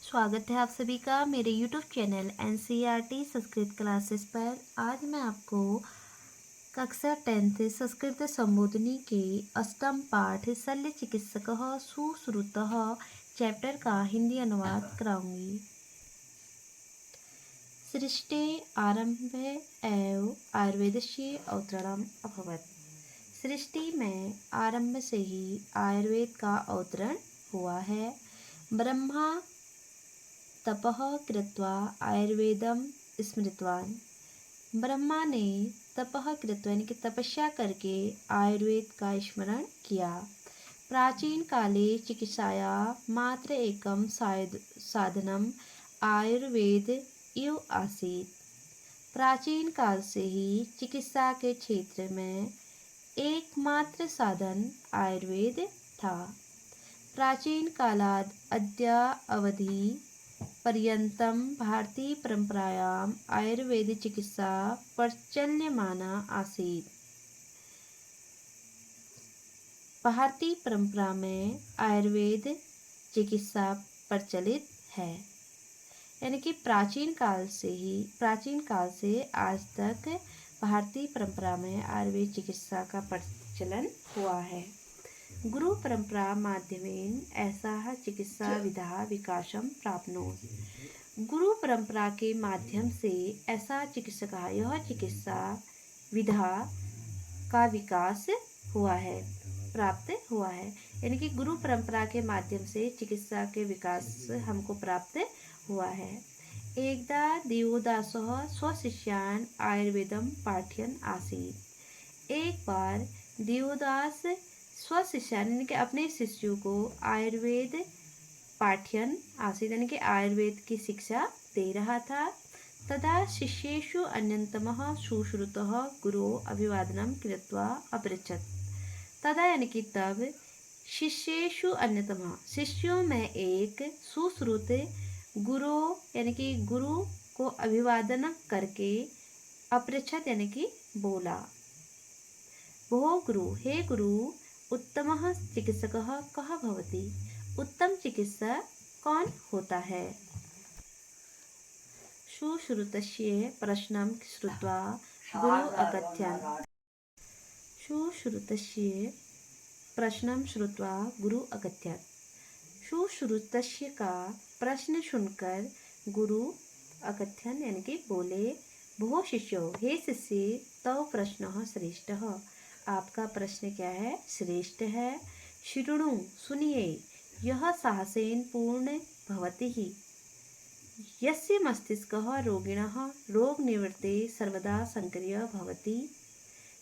स्वागत है आप सभी का मेरे YouTube channel NCERT Sanskrit classes पर। आज मैं आपको कक्षा 10 संस्कृत संबोधिनी के अष्टम पाठ शल्य चिकित्सकः सुश्रुतः चैप्टर का हिंदी अनुवाद कराऊंगी। सृष्टे आरंभे एव आयुर्वेदस्य अवतरणम् अभवत्। सृष्टि में आरंभ से ही आयुर्वेद का अवतरण हुआ है। ब्रह्मा तपः कृत्वा आयुर्वेदम स्मृतवान। ब्रह्मा ने तपः कृत्वा यानी कि तपस्या करके आयुर्वेद का स्मरण किया। प्राचीन काले चिकित्साया मात्र एकम साधनम आयुर्वेद एव आसीत्। प्राचीन काल से ही चिकित्सा के क्षेत्र में एकमात्र साधन आयुर्वेद था। प्राचीन कालाद अद्य अवधि पर्यन्तं भारतीय परंपरायाम् आयुर्वेद चिकित्सा प्रचल्यमाना आसीत्। भारतीय परंपरा में आयुर्वेद चिकित्सा प्रचलित है। यानी कि प्राचीन काल से आज तक भारतीय परंपरा में आयुर्वेद चिकित्सा का प्रचलन हुआ है। गुरु परंपरा माध्यमेन ऐसा चिकित्सा विधा विकासम प्राप्नोत्। गुरु परंपरा के माध्यम से ऐसा यह चिकित्सा विधा का विकास हुआ है, प्राप्त हुआ है। यानी कि गुरु परंपरा के माध्यम से चिकित्सा के विकास हमको प्राप्त हुआ है। एकदा देवदासः स्वशिष्यान् आयुर्वेदं पाठयन् आसीत्। एक बार देवदास स्वशिष्यान् यानी कि अपने शिष्यों को आयुर्वेद पाठयन आसीत् यानी कि आयुर्वेद की शिक्षा दे रहा था। तदा शिष्येषु अन्यतमः सुश्रुतः गुरोः अभिवादनं कृत्वा अपृच्छत्। तदा यानी कि तब शिष्येषु अन्यतमः शिष्यों में एक सुश्रुत गुरु यानी कि गुरु को अभिवादन करके अपृच्छत् यानी कि बोला, भो गुरु, हे गुरु, उत्तमः चिकित्सकः कः भवति? उत्तम चिकित्सक कौन होता है? सुश्रुतस्य प्रश्नं श्रुत्वा गुरु अकथयन्। सुश्रुतस्य प्रश्नं श्रुत्वा गुरु अकथयत्। सुश्रुतस्य का प्रश्न सुनकर गुरु अकथयन् यानी कि बोले, भो शिष्यो, हे शिष्य, तव प्रश्नः श्रेष्ठः। आपका प्रश्न क्या है? श्रेष्ठ है। शृणु, सुनिए, यह साहसेन पूर्ण भवति ही। यस्य मस्तिष्कः रोगिणः रोगनिवृत्ते सर्वदा सक्रियः भवति।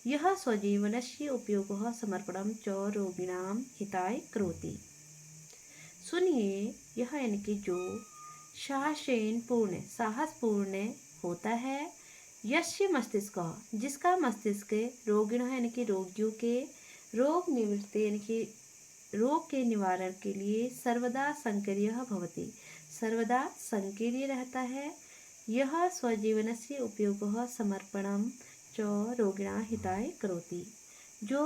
यः स्वजीवनस्य उपयोगः समर्पणं च रोगिणां हिताय करोति। सुनिए, यह यानी कि जो साहसपूर्ण होता है, यस्य मस्तिष्क जिसका मस्तिष्क रोगिण यानी कि रोगियों के रोग निवृत्ति यानी कि रोग के निवारण के लिए सर्वदा सक्रियः भवति सर्वदा सक्रिय रहता है। यह स्वजीवनस्य उपयोगः समर्पणं च रोगिणां हिताय करोति। जो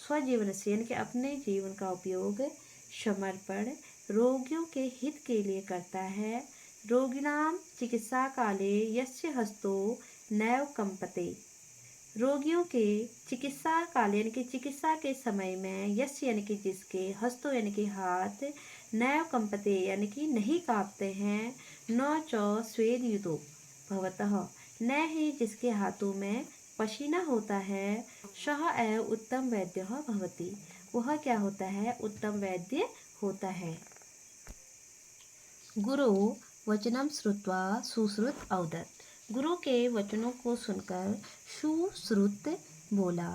स्वजीवन से यानी कि अपने जीवन का उपयोग समर्पण रोगियों के हित के लिए करता है। रोगिणां चिकित्सा काले यस्य हस्तो नैव कंपते। रोगियों के चिकित्सा काल यानी कि चिकित्सा के समय में यस्य यानी कि जिसके हस्तों यानी कि हाथ नैव कंपते यानी कि नहीं कांपते हैं, न च स्वेदयुतो भवतः न ही जिसके हाथों में पसीना होता है, सः एव उत्तम वैद्यः भवति, वह क्या होता है? उत्तम वैद्य होता है। गुरु वचनम श्रुत्वा सुश्रुत अवदत्। गुरु के वचनों को सुनकर सुश्रुत बोला,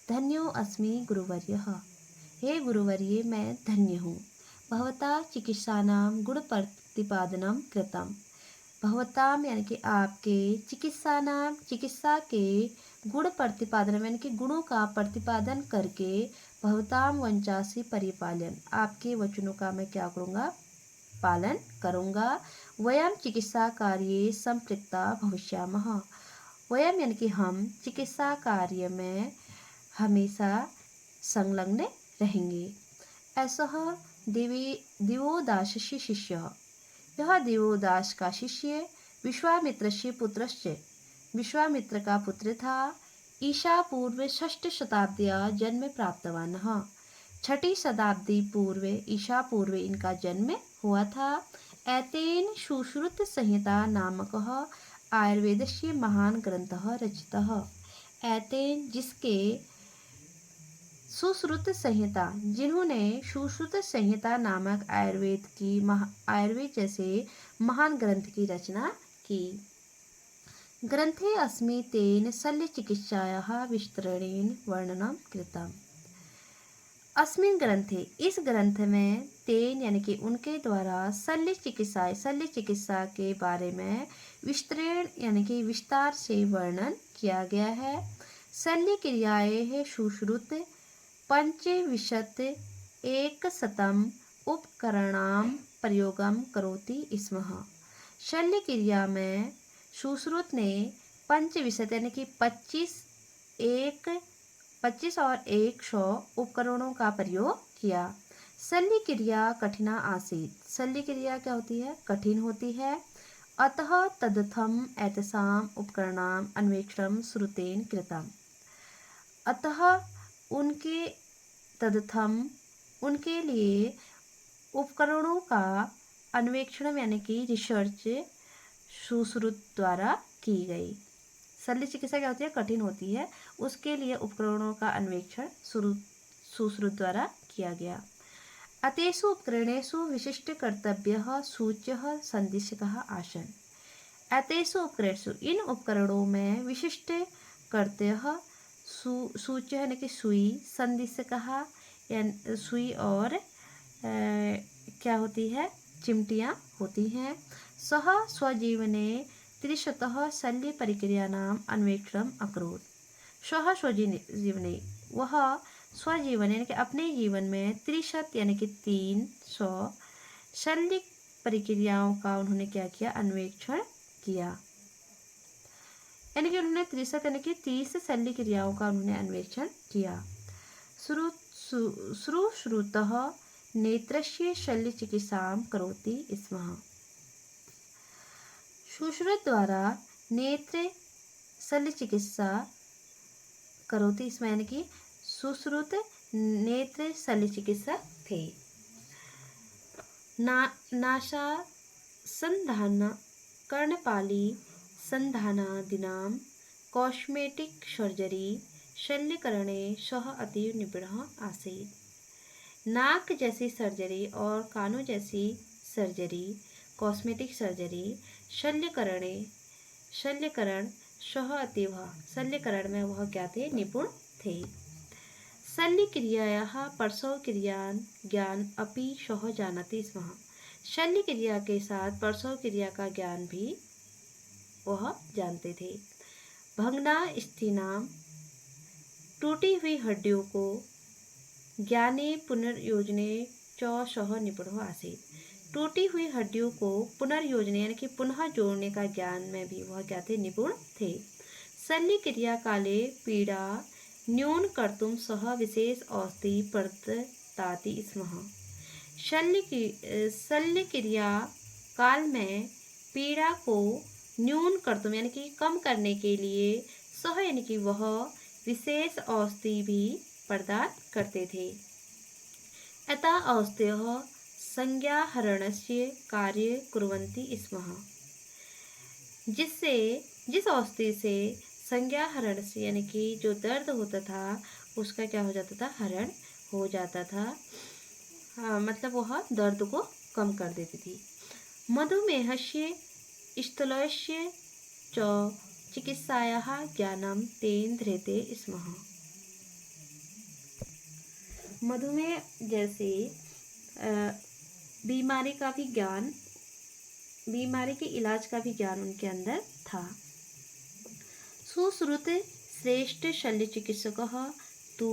धन्यो अस्मि गुरुवर्यः। हे गुरुवर्य, मैं धन्य हूँ। भवता चिकित्सानां गुण प्रतिपादनम कृतम। भवताम यानी कि आपके चिकित्सानां चिकित्सा के गुण प्रतिपादन यानी कि गुणों का प्रतिपादन करके भवताम वंचासी परिपालन आपके वचनों का मैं क्या करूँगा? पालन करूँगा। वयम चिकित्सा कार्ये संपृक्ता भविष्यामः। वयम यानी कि हम चिकित्सा कार्य में हमेशा संलग्न रहेंगे। ऐसा देवोदासस्य शिष्य, यह देवोदास का शिष्य विश्वामित्रस्य पुत्रस्य विश्वामित्र का पुत्र था। ईशा पूर्व 6 शताब्द्या जन्म प्राप्तवान। छठी शताब्दी पूर्व ईशा पूर्व इनका जन्म हुआ था। एतेन सुश्रुत संहिता नामकः आयुर्वेदस्य महान ग्रंथः रचितः। एतेन जिसके सुश्रुत संहिता जिन्होंने सुश्रुत संहिता नामक आयुर्वेद जैसे महान ग्रंथ की रचना की। ग्रंथे अस्मि तेन शल्यचिकित्सायाः विस्तरेण वर्णनं कृतम्। अस्मिन् ग्रंथे इस ग्रंथ में तेन यानी कि उनके द्वारा शल्य चिकित्सा के बारे में विस्तृण यानी कि विस्तार से वर्णन किया गया है। शल्य क्रियाएं सुश्रुत पंचविंशत एकशतम् उपकरणां प्रयोगं करोति स्म। शल्य क्रिया में सुश्रुत ने पंचविंशत यानी कि 25 और 100 उपकरणों का प्रयोग किया। शल्य क्रिया कठिना आसीत्। शल्य क्रिया क्या होती है? कठिन होती है। अतः तदर्थम् एतेषाम् उपकरणाम् अन्वेषणं श्रुतेन कृतम्। अतः उनके तदर्थम उनके लिए उपकरणों का अन्वेषण यानी कि रिसर्च सुश्रुत द्वारा की गई। शल्य चिकित्सा क्या होती है? कठिन होती है। उसके लिए उपकरणों का अन्वेषण सुश्रुत द्वारा किया गया। अतेषु उपकरणेषु विशिष्ट कर्तव्यः सूच्यः संदिशकः आसन्। अतेषु उपकरणेषु इन उपकरणों में विशिष्ट कर्तव्य सूच्य यानी कि सुई, संदिशकः यानी सुई और क्या होती है? चिमटियाँ होती हैं। सः स्वजीवने 30 शल्य प्रक्रियाणाम् अन्वेषणम् अकरोत्। सः स्वजीवने वह स्वजीवन यानी कि अपने जीवन में 30 यानी कि 300 शल्य प्रक्रियाओं का उन्होंने क्या किया? अन्वेषण किया। यानी कि उन्होंने 30 यानी कि 30 शल्य क्रियाओं का उन्होंने अन्वेषण किया। सुश्रुतः नेत्रस्य शल्य चिकित्सां करोति स्म। सुश्रुत द्वारा नेत्र शल्य चिकित्सा करोति स्म यानी कि सुश्रुत नेत्र शल्य चिकित्सक थे। नासा संधान कर्णपाली संधानादीनां कॉस्मेटिक सर्जरी शल्यकरणे सः अतीव निपुणः आसीत्। नाक जैसी सर्जरी और कानों जैसी सर्जरी कॉस्मेटिक सर्जरी शल्यकरण सह अतीव शल्यकरण में वह क्या थे? निपुण थे। शल्य क्रियायाः प्रसव क्रियान् ज्ञान अपि सह जानति स्म। शल्य क्रिया के साथ प्रसव क्रिया का ज्ञान भी वह जानते थे। भग्ना स्थिनां टूटी हुई हड्डियों को ज्ञाने पुनर्योजने च सह निपुणः आसीत्। टूटी हुई हड्डियों को पुनर्योजने यानी कि पुनः जोड़ने का ज्ञान में भी वह क्या थे? निपुण थे। शल्य क्रिया काले पीड़ा न्यून कर्तुं सह विशेष औषधि प्रदत्ताति स्म। शल्य क्रिया काल में पीड़ा को न्यून कर्तुं यानी कि कम करने के लिए सह यानी कि वह विशेष औषधि भी प्रदान करते थे। अतः औषधयः संज्ञाहरणस्य कार्य कुर्वन्ति स्म। जिस औषधि से संज्ञाहरण से यानी कि जो दर्द होता था उसका क्या हो जाता था? हरण हो जाता था। मतलब वह दर्द को कम कर देती थी। मधुमेहस्य स्थूलस्य च चिकित्सायाः ज्ञानं तेन ध्रियते स्म। मधुमेह जैसे बीमारी के इलाज का भी ज्ञान उनके अंदर था। सुश्रुत श्रेष्ठ शल्य चिकित्सकः तु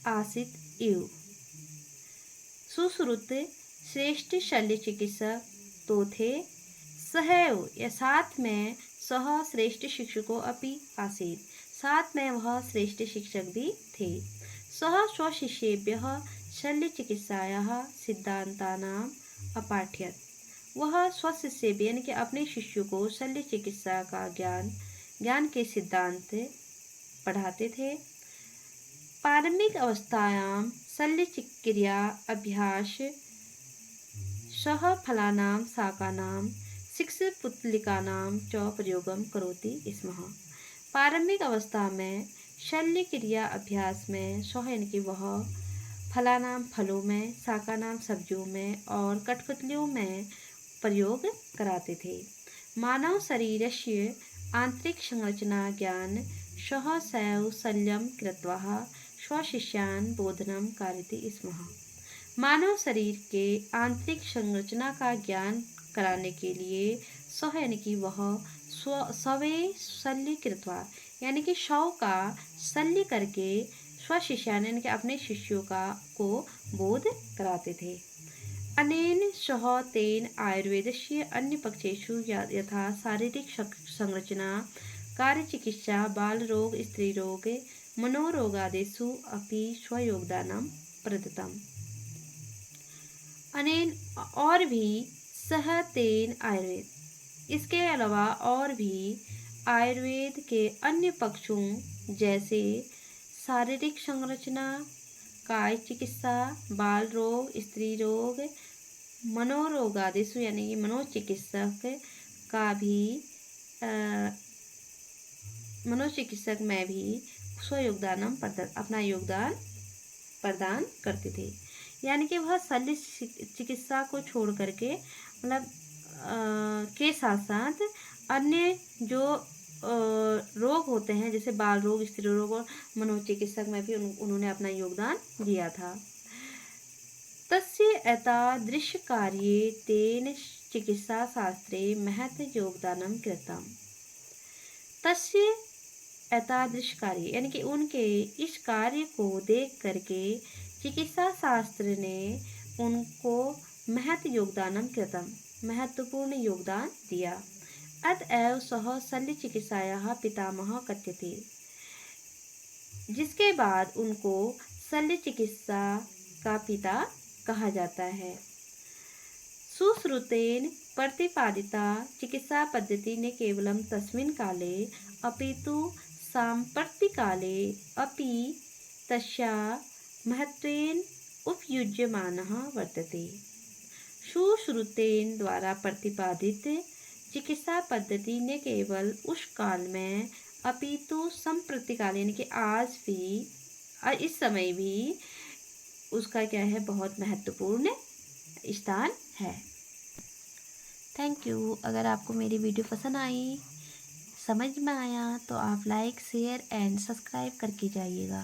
आसीत् एव। सुश्रुत श्रेष्ठ शल्य चिकित्सक तो थे। सहैव या साथ में सह श्रेष्ठ शिक्षको अपि आसीत्। साथ में वह श्रेष्ठ शिक्षक भी थे। सः स्वशिष्येभ्यः शल्यचिकित्सायाः सिद्धान्तानाम् अपाठयत्। वह स्वशिष्य भी यानी कि अपने शिष्यों को शल्य चिकित्सा का ज्ञान के सिद्धांत पढ़ाते थे। प्रारंभिक अवस्थायां शल्यचिकित्सा अभ्यास सः फलानां शाकानां शिक्षपुत्तलिकानां च प्रयोगं करोति स्म। प्रारंभिक अवस्था में शल्य क्रिया अभ्यास में सः यानी कि वह फलानां फलों में, शाकानां सब्जियों में और कठपुतलियों में प्रयोग कराते थे। मानव शरीरस्य आंतरिक संरचना ज्ञान सः सैव शल्यं कृत्वा स्वशिष्यान् बोधनं कारयति स्म। मानव शरीर के आंतरिक संरचना का ज्ञान कराने के लिए सह यानी कि वह शवे शल्य कृत्वा यानी कि शव का शल्य करके स्वशिष्यान यानी कि अपने शिष्यों को बोध कराते थे। अनेन सह तेन आयुर्वेदस्य अन्य पक्षेषु यथा शारीरिक संरचना, कार्य चिकित्सा, बाल रोग, स्त्री रोग, मनोरोगादिषु अपि स्वयोगदानं प्रदत्तम्। अनेन और भी सह तेन आयुर्वेद, इसके अलावा और भी आयुर्वेद के अन्य पक्षों जैसे शारीरिक संरचना, काय चिकित्सा, बाल रोग, स्त्री रोग, मनोरोगादिषु यानी कि मनोचिकित्सक का भी मनोचिकित्सक में भी स्वयोगदानम अपना योगदान प्रदान करते थे। यानी कि वह शल्य चिकित्सा को छोड़ करके मतलब के साथ साथ अन्य जो रोग होते हैं जैसे बाल रोग, स्त्री रोग और मनोचिकित्सक में भी उन्होंने अपना योगदान दिया था। तस्य एतादृश कार्ये तेन चिकित्सा शास्त्रे महत् योगदानं कृतम्। तस्य एतादृश कार्य यानी कि उनके इस कार्य को देख करके चिकित्सा शास्त्र ने उनको महत् योगदानं कृतम्, महत्वपूर्ण योगदान दिया। अतएव सः शल्य चिकित्सायाः पितामहः कथ्यते, जिसके बाद उनको शल्य चिकित्सा का पिता कहा जाता है। सुश्रुतेन प्रतिपादिता चिकित्सा पद्धति ने केवलं तस्मिन् काले अपितु साम्प्रतिकाले अपि तस्याः महत्वेन उपयुज्यमानः वर्तते। सुश्रुतेन द्वारा प्रतिपादित चिकित्सा पद्धति ने केवल उस काल में अपितु संप्रतिकाल यानी कि आज भी इस समय भी उसका क्या है, बहुत महत्वपूर्ण स्थान है। Thank you. अगर आपको मेरी वीडियो पसंद आई, समझ में आया तो आप लाइक, शेयर एंड सब्सक्राइब करके जाइएगा।